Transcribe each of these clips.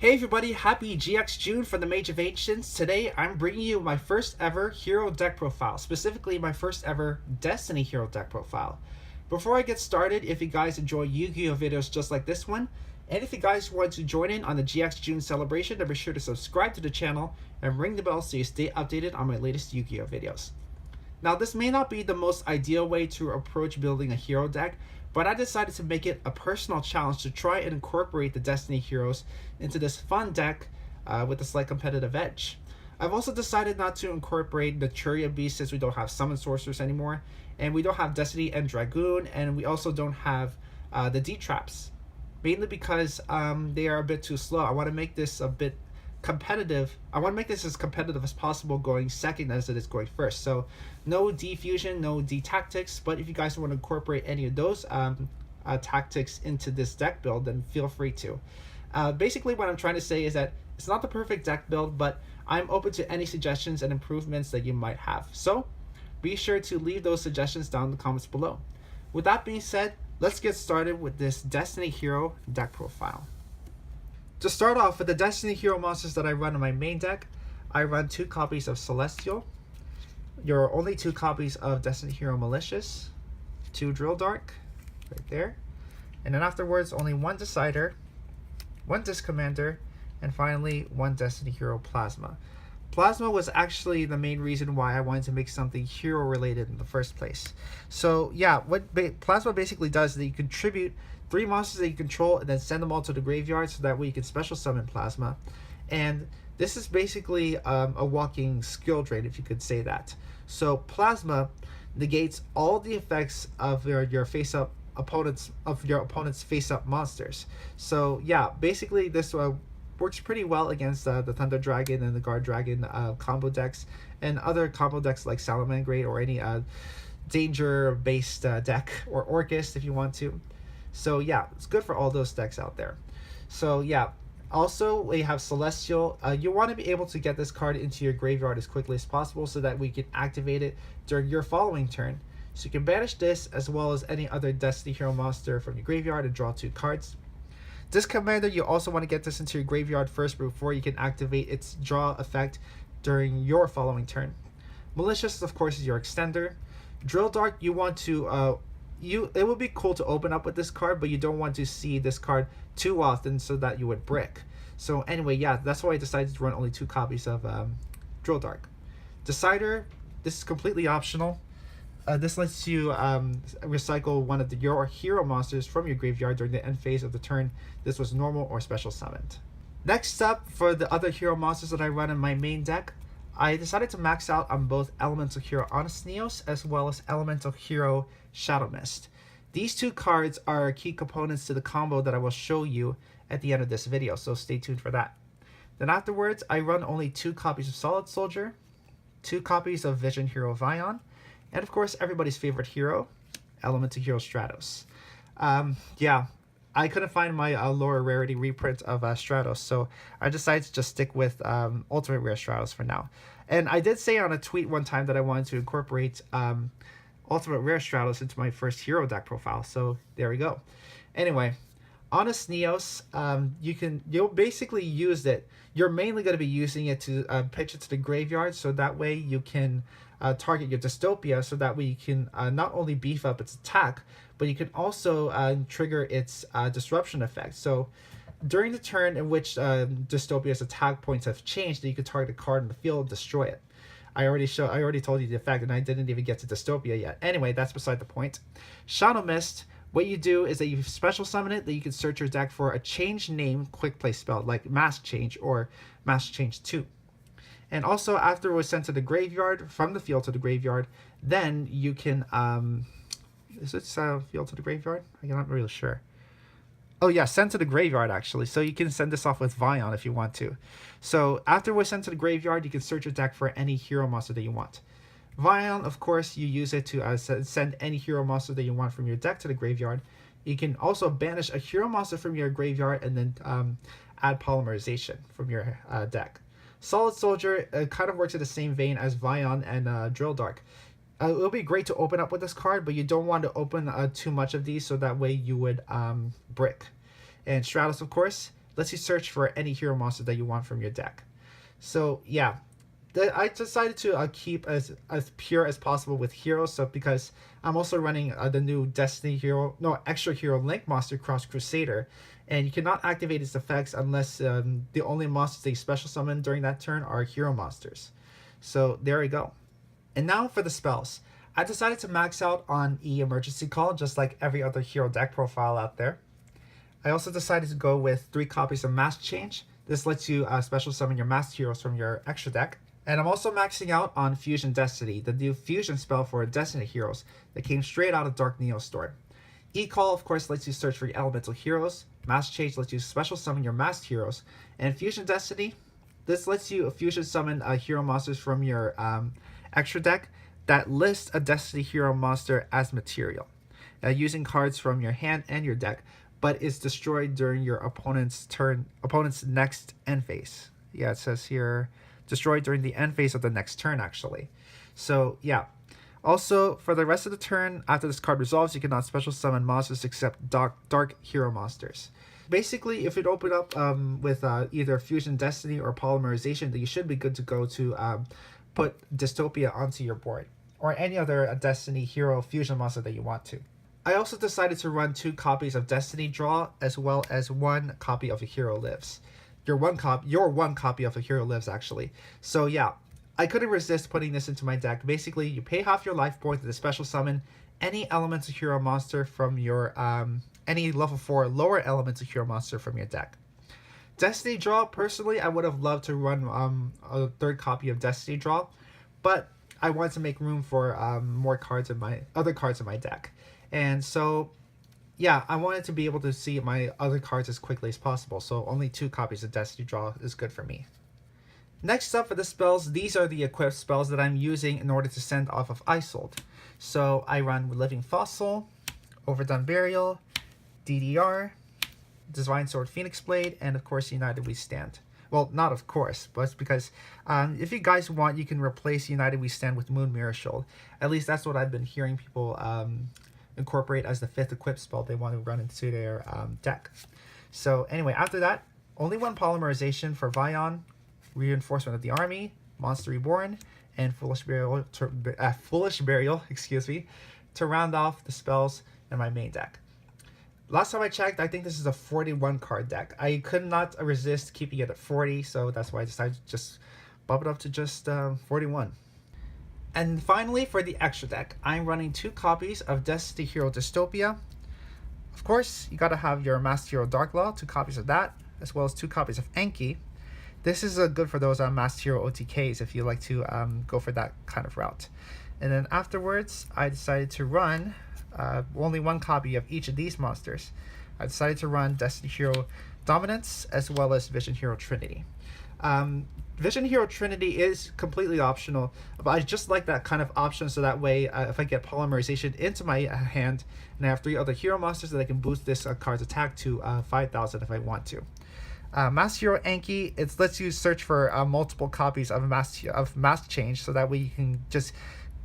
Hey everybody, happy GX June from the Mage of Ancients. Today I'm bringing you my first ever hero deck profile, specifically my first ever Destiny hero deck profile. Before I get started, if you guys enjoy Yu-Gi-Oh videos just like this one, and if you guys want to join in on the GX June celebration, then be sure to subscribe to the channel and ring the bell so you stay updated on my latest Yu-Gi-Oh videos. Now, this may not be the most ideal way to approach building a hero deck, but I decided to make it a personal challenge to try and incorporate the Destiny heroes into this fun deck with a slight competitive edge. I've also decided not to incorporate the Churia Beast since we don't have Summon Sorcerers anymore, and we don't have Destiny and Dragoon, and we also don't have the D-Traps, mainly because they are a bit too slow. I want to make this a bit competitive. I want to make this as competitive as possible going second as it is going first. So no D fusion, no D tactics, but if you guys want to incorporate any of those tactics into this deck build, then feel free to. Basically what I'm trying to say is that it's not the perfect deck build, but I'm open to any suggestions and improvements that you might have. So be sure to leave those suggestions down in the comments below. With that being said, let's get started with this Destiny hero deck profile. To start off with the Destiny hero monsters that I run in my main deck, I run 2 copies of Celestial, your only 2 copies of Destiny hero Malicious, 2 Drill Dark, right there, and then afterwards only 1 Decider, 1 Disc Commander, and finally 1 Destiny hero Plasma. Plasma was actually the main reason why I wanted to make something hero related in the first place. So yeah, what Plasma basically does is that you contribute 3 monsters that you control and then send them all to the graveyard so that way you can special summon Plasma. And this is basically a walking skill drain, if you could say that. So Plasma negates all the effects of your face-up opponents, of your opponent's face-up monsters. So yeah, basically this works pretty well against the Thunder Dragon and the Guard Dragon combo decks, and other combo decks like Salamangreat or any danger-based deck, or Orcust if you want to. So yeah, it's good for all those decks out there. So yeah, also we have Celestial. You want to be able to get this card into your graveyard as quickly as possible so that we can activate it during your following turn. So you can banish this as well as any other Destiny hero monster from your graveyard and draw 2 cards. This commander, you also want to get this into your graveyard first before you can activate its draw effect during your following turn. Malicious, of course, is your extender. Drill Dark, you want to it would be cool to open up with this card, but you don't want to see this card too often so that you would brick. So anyway, yeah, that's why I decided to run only 2 copies of Drill Dark. Decider, this is completely optional. This lets you recycle one of your hero monsters from your graveyard during the end phase of the turn. This was normal or special summoned. Next up, for the other hero monsters that I run in my main deck, I decided to max out on both Elemental Hero Honest Neos as well as Elemental Hero Shadow Mist. These 2 cards are key components to the combo that I will show you at the end of this video, so stay tuned for that. Then afterwards, I run only 2 copies of Solid Soldier, 2 copies of Vision Hero Vion, and of course everybody's favorite hero, Elemental Hero Stratos. Yeah, I couldn't find my lower rarity reprint of Stratos, so I decided to just stick with Ultimate Rare Stratos for now. And I did say on a tweet one time that I wanted to incorporate Ultimate Rare Stratos into my first hero deck profile, so there we go. Anyway, Honest Neos, you'll basically use it. You're mainly going to be using it to pitch it to the graveyard, so that way you can target your Dystopia, so that way you can not only beef up its attack, but you can also trigger its disruption effect. So during the turn in which Dystopia's attack points have changed, that you can target a card in the field and destroy it. I already told you the effect, and I didn't even get to Dystopia yet. Anyway, that's beside the point. Shadow Mist, what you do is that you special summon it, that you can search your deck for a change name quick play spell like Mask Change or Mask Change 2. And also after it was sent to the graveyard, from the field to the graveyard, then you can is it field to the graveyard? I'm not really sure. Oh yeah, sent to the graveyard actually. So you can send this off with Vion if you want to. So after it was sent to the graveyard, you can search your deck for any hero monster that you want. Vion, of course, you use it to send any hero monster that you want from your deck to the graveyard. You can also banish a hero monster from your graveyard and then add Polymerization from your deck. Solid Soldier kind of works in the same vein as Vion and Drill Dark. It would be great to open up with this card, but you don't want to open too much of these, so that way you would brick. And Stratos, of course, lets you search for any hero monster that you want from your deck. So yeah, I decided to keep as pure as possible with heroes. So because I'm also running the new Destiny hero, no, extra hero Link monster Cross Crusader, and you cannot activate its effects unless the only monsters they special summon during that turn are hero monsters. So there we go. And now for the spells. I decided to max out on Emergency Call, just like every other hero deck profile out there. I also decided to go with 3 copies of Mask Change. This lets you special summon your masked heroes from your extra deck. And I'm also maxing out on Fusion Destiny, the new fusion spell for Destiny heroes that came straight out of Dark Neostorm. E-Call, of course, lets you search for your elemental heroes. Mask Change lets you special summon your masked heroes. And Fusion Destiny, this lets you fusion summon hero monsters from your extra deck that lists a Destiny hero monster as material, using cards from your hand and your deck, but is destroyed during your opponent's next end phase. Yeah, it says here, destroyed during the end phase of the next turn, actually. So yeah. Also, for the rest of the turn, after this card resolves, you cannot special summon monsters except dark hero monsters. Basically, if it opened up with either Fusion Destiny or Polymerization, then you should be good to go to put Dystopia onto your board, or any other Destiny hero fusion monster that you want to. I also decided to run 2 copies of Destiny Draw, as well as 1 copy of A Hero Lives. Your one copy of A Hero Lives, actually. So yeah, I couldn't resist putting this into my deck. Basically, you pay half your life points to special summon any elemental hero monster from your any level 4 lower elemental hero monster from your deck. Destiny Draw, personally, I would have loved to run a 3rd copy of Destiny Draw, but I wanted to make room for more cards in my other cards in my deck. And so yeah, I wanted to be able to see my other cards as quickly as possible, so only 2 copies of Destiny Draw is good for me. Next up for the spells, these are the equipped spells that I'm using in order to send off of Isold. So I run Living Fossil, Overdone Burial, DDR, Divine Sword Phoenix Blade, and of course United We Stand. Well, not of course, but it's because if you guys want, you can replace United We Stand with Moon Mirror Shield. At least that's what I've been hearing people incorporate as the 5th equipped spell they want to run into their deck. So anyway, after that, only 1 Polymerization for Vion, Reinforcement of the Army, Monster Reborn, and Foolish Burial, excuse me, to round off the spells in my main deck. Last time I checked, I think this is a 41 card deck. I could not resist keeping it at 40, so that's why I decided to just bump it up to just 41. And finally, for the extra deck, I'm running 2 copies of Destiny Hero Dystopia. Of course, you gotta have your Masked Hero Darklaw, 2 copies of that, as well as 2 copies of Enki. This is good for those Masked Hero OTKs if you like to go for that kind of route. And then afterwards, I decided to run only 1 copy of each of these monsters. I decided to run Destiny Hero Dominance as well as Vision Hero Trinity. Vision Hero Trinity is completely optional, but I just like that kind of option, so that way if I get Polymerization into my hand and I have 3 other hero monsters, that I can boost this card's attack to 5,000 if I want to. Masked Hero Enki, it lets you search for multiple copies of Mask Change, so that way you can just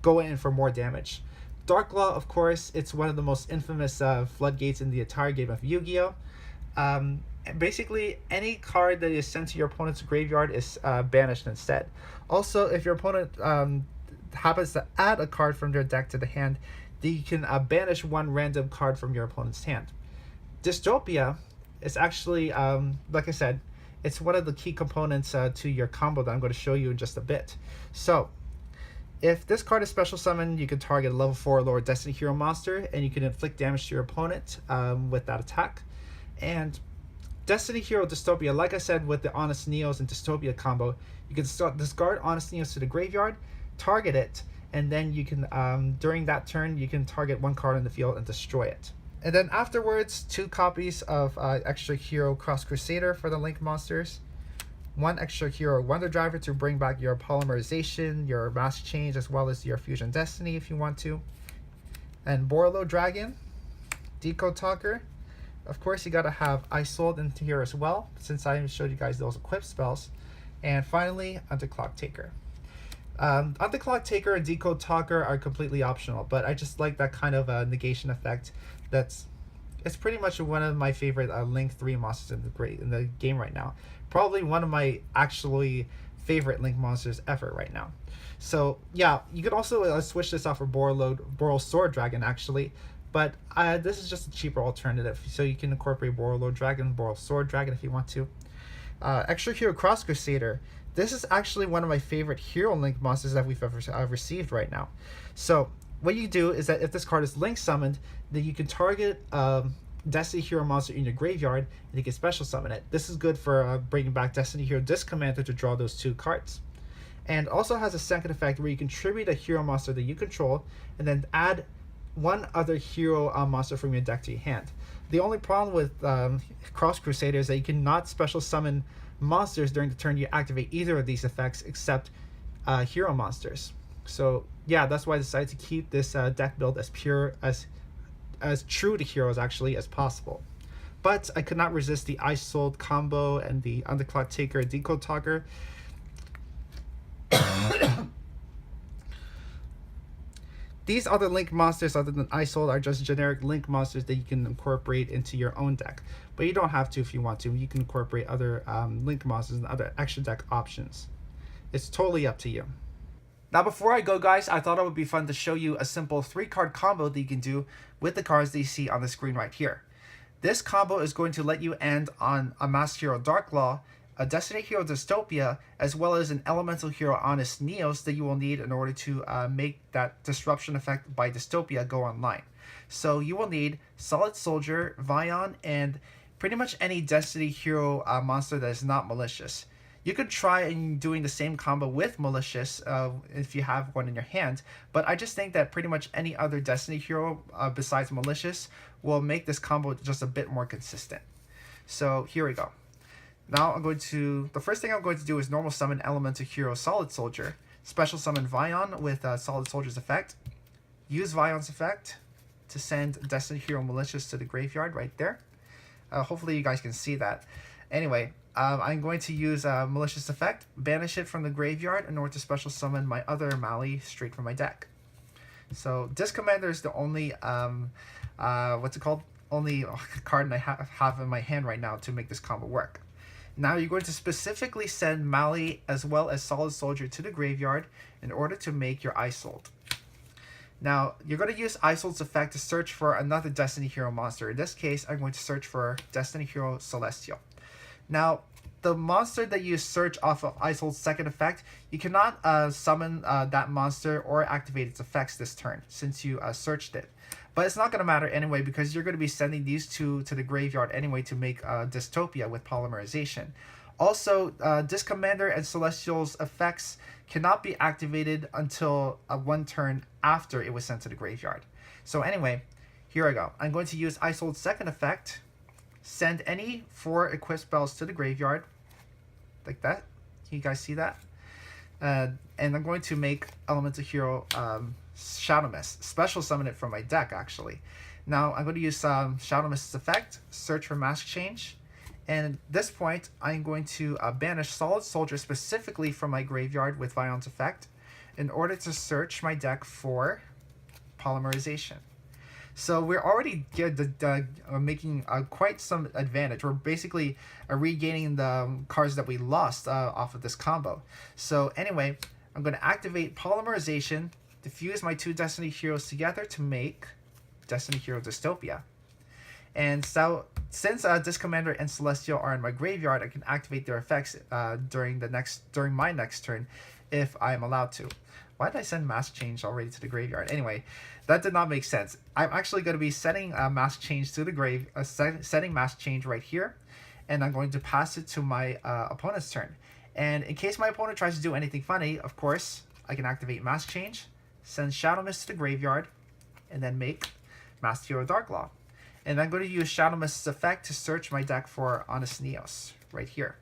go in for more damage. Darklaw, of course, it's one of the most infamous floodgates in the entire game of Yu-Gi-Oh! Basically, any card that is sent to your opponent's graveyard is banished instead. Also, if your opponent happens to add a card from their deck to the hand, then you can banish 1 random card from your opponent's hand. Dystopia is actually, like I said, it's one of the key components to your combo that I'm going to show you in just a bit. So, if this card is special summoned, you can target a level 4 lower Destiny Hero monster, and you can inflict damage to your opponent with that attack. And Destiny Hero Dystopia, like I said, with the Honest Neos and Dystopia combo, you can discard Honest Neos to the graveyard, target it, and then you can, during that turn, you can target 1 card in the field and destroy it. And then afterwards, 2 copies of Extra Hero Cross Crusader for the Link monsters, 1 Extra Hero Wonder Driver to bring back your Polymerization, your Mask Change, as well as your Fusion Destiny if you want to, and Borlo Dragon, Decode Talker. Of course, you gotta have Isold into here as well, since I showed you guys those equipped spells. And finally, Underclock Taker. Underclock Taker and Decode Talker are completely optional, but I just like that kind of negation effect. it's pretty much one of my favorite Link 3 monsters in the game right now. Probably one of my actually favorite Link monsters ever right now. So yeah, you could also switch this out for Boral Sword Dragon actually, but this is just a cheaper alternative. So you can incorporate Boral Dragon, Boral Sword Dragon if you want to. Extra Hero Cross Crusader. This is actually one of my favorite Hero Link monsters that we've ever received right now. So what you do is that if this card is Link summoned, then you can target Destiny Hero monster in your graveyard and you can special summon it. This is good for bringing back Destiny Hero Disc Commander to draw those 2 cards. And also has a second effect where you can tribute a hero monster that you control and then add one other hero monster from your deck to your hand. The only problem with Cross Crusader is that you cannot special summon monsters during the turn you activate either of these effects except hero monsters. So yeah, that's why I decided to keep this deck build as pure as true to heroes actually as possible. But I could not resist the Ice Sold combo and the Underclock Taker Decode Talker. These other Link monsters other than Isold are just generic Link monsters that you can incorporate into your own deck. But you don't have to if you want to. You can incorporate other Link monsters and other extra deck options. It's totally up to you. Now before I go guys, I thought it would be fun to show you a simple 3-card combo that you can do with the cards that you see on the screen right here. This combo is going to let you end on a Masked Hero Darklaw, a Destiny Hero Dystopia, as well as an Elemental Hero Honest Neos that you will need in order to make that disruption effect by Dystopia go online. So you will need Solid Soldier, Vion, and pretty much any Destiny Hero monster that is not malicious. You could try and doing the same combo with Malicious if you have one in your hand, but I just think that pretty much any other Destiny Hero besides Malicious will make this combo just a bit more consistent. So here we go. Now the first thing I'm going to do is normal summon Elemental Hero Solid Soldier, special summon Vion with Solid Soldier's effect, use Vion's effect to send Destiny Hero Malicious to the graveyard right there. Hopefully you guys can see that. Anyway, I'm going to use Malicious effect, banish it from the graveyard in order to special summon my other Mali straight from my deck. So Disc Commander is the only only card I have in my hand right now to make this combo work. Now you're going to specifically send Mali as well as Solid Soldier to the graveyard in order to make your Isold. Now you're going to use Isold's effect to search for another Destiny Hero monster. In this case, I'm going to search for Destiny Hero Celestial. Now the monster that you search off of Isold's second effect, you cannot summon that monster or activate its effects this turn since you searched it. But it's not going to matter anyway because you're going to be sending these 2 to the graveyard anyway to make Dystopia with Polymerization. Also, Disc Commander and Celestial's effects cannot be activated until 1 turn after it was sent to the graveyard. So anyway, here I go. I'm going to use Isold's second effect, send any 4 equipped spells to the graveyard, like that. Can you guys see that? And I'm going to make Elemental Hero Shadow Mist, special summon it from my deck actually. Now I'm going to use Shadow Mist's effect, search for Mask Change, and at this point I'm going to banish Solid Soldier specifically from my graveyard with Vion's effect in order to search my deck for Polymerization. So we're already making quite some advantage. We're basically regaining the cards that we lost off of this combo. So anyway, I'm going to activate Polymerization to fuse my 2 Destiny Heroes together to make Destiny Hero Dystopia. And so since Disc Commander and Celestial are in my graveyard, I can activate their effects during my next turn if I'm allowed to. Why did I send Mask Change already to the graveyard? Anyway, that did not make sense. I'm actually going to be setting Mask Change to the grave, setting Mask Change right here, and I'm going to pass it to my opponent's turn. And in case my opponent tries to do anything funny, of course, I can activate Mask Change, send Shadow Mist to the graveyard, and then make Masked Hero Darklaw. And I'm going to use Shadow Mist's effect to search my deck for Honest Neos right here.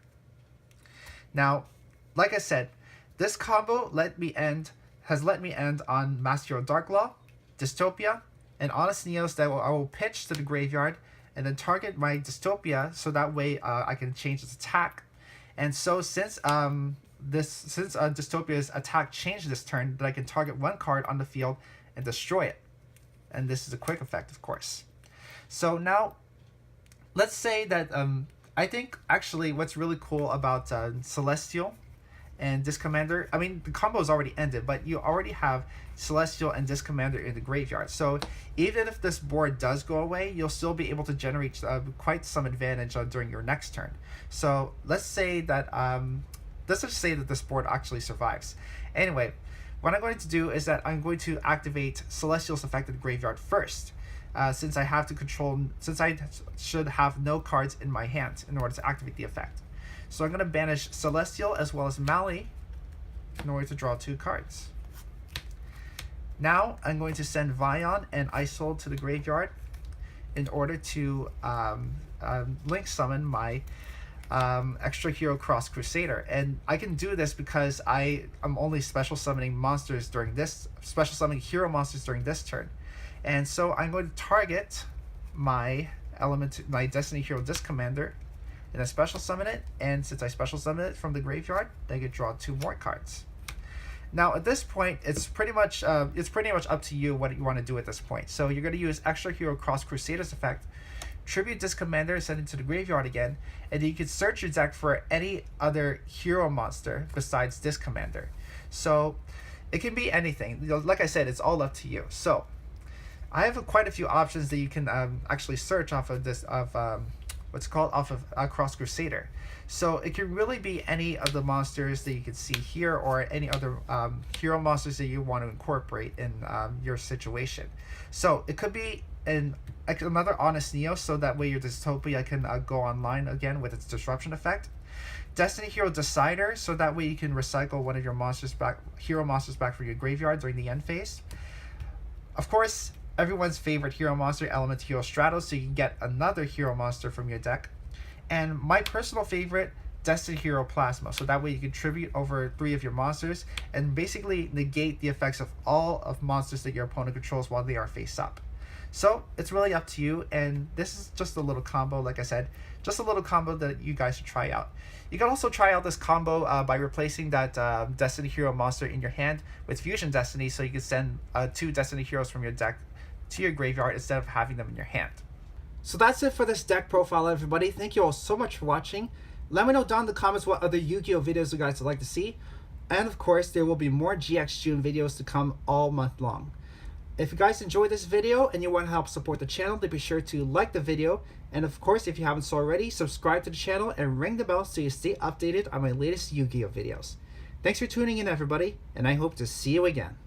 Now, like I said, this combo has let me end on Masked Hero Darklaw, Dystopia, and Honest Neos that I will pitch to the graveyard and then target my Dystopia so that way I can change its attack. And so since Dystopia's attack changed this turn, that I can target 1 card on the field and destroy it. And this is a quick effect, of course. So now, let's say that I think actually what's really cool about Celestial and Disc Commander, I mean the combo is already ended, but you already have Celestial and Disc Commander in the graveyard. So even if this board does go away, you'll still be able to generate quite some advantage during your next turn. So let's say that let's just say that this board actually survives. Anyway, what I'm going to do is that I'm going to activate Celestial's affected graveyard first. Since I have to control, since I should have no cards in my hand in order to activate the effect. So I'm going to banish Celestial as well as Mali in order to draw 2 cards. Now I'm going to send Vion and Isold to the graveyard in order to link summon my extra hero Cross Crusader. And I can do this because I am only special summoning monsters during this, special summoning hero monsters during this turn. And so I'm going to target my my Destiny Hero Disc Commander and I special summon it, and since I special summon it from the graveyard, I can draw 2 more cards. Now at this point, it's pretty much up to you what you want to do at this point. So you're going to use Extra Hero Cross Crusaders effect, tribute Disc Commander, send it to the graveyard again, and then you can search your deck for any other hero monster besides Disc Commander. So it can be anything. Like I said, it's all up to you. So I have quite a few options that you can actually search off of this off of Cross Crusader. So it can really be any of the monsters that you can see here, or any other hero monsters that you want to incorporate in your situation. So it could be another Honest Neo, so that way your Dystopia can go online again with its disruption effect. Destiny Hero Decider, so that way you can recycle one of your hero monsters back from your graveyard during the end phase. Of course, everyone's favorite hero monster, Element Hero Stratos, so you can get another hero monster from your deck. And my personal favorite, Destiny Hero Plasma, so that way you can tribute over 3 of your monsters and basically negate the effects of all of monsters that your opponent controls while they are face up. So it's really up to you, and this is just a little combo, like I said, just a little combo that you guys should try out. You can also try out this combo by replacing that Destiny Hero monster in your hand with Fusion Destiny, so you can send 2 Destiny Heroes from your deck to your graveyard instead of having them in your hand. So that's it for this deck profile, everybody. Thank you all so much for watching. Let me know down in the comments what other Yu-Gi-Oh videos you guys would like to see. And of course, there will be more GX June videos to come all month long. If you guys enjoyed this video and you want to help support the channel, then be sure to like the video. And of course, if you haven't so already, subscribe to the channel and ring the bell so you stay updated on my latest Yu-Gi-Oh videos. Thanks for tuning in, everybody, and I hope to see you again.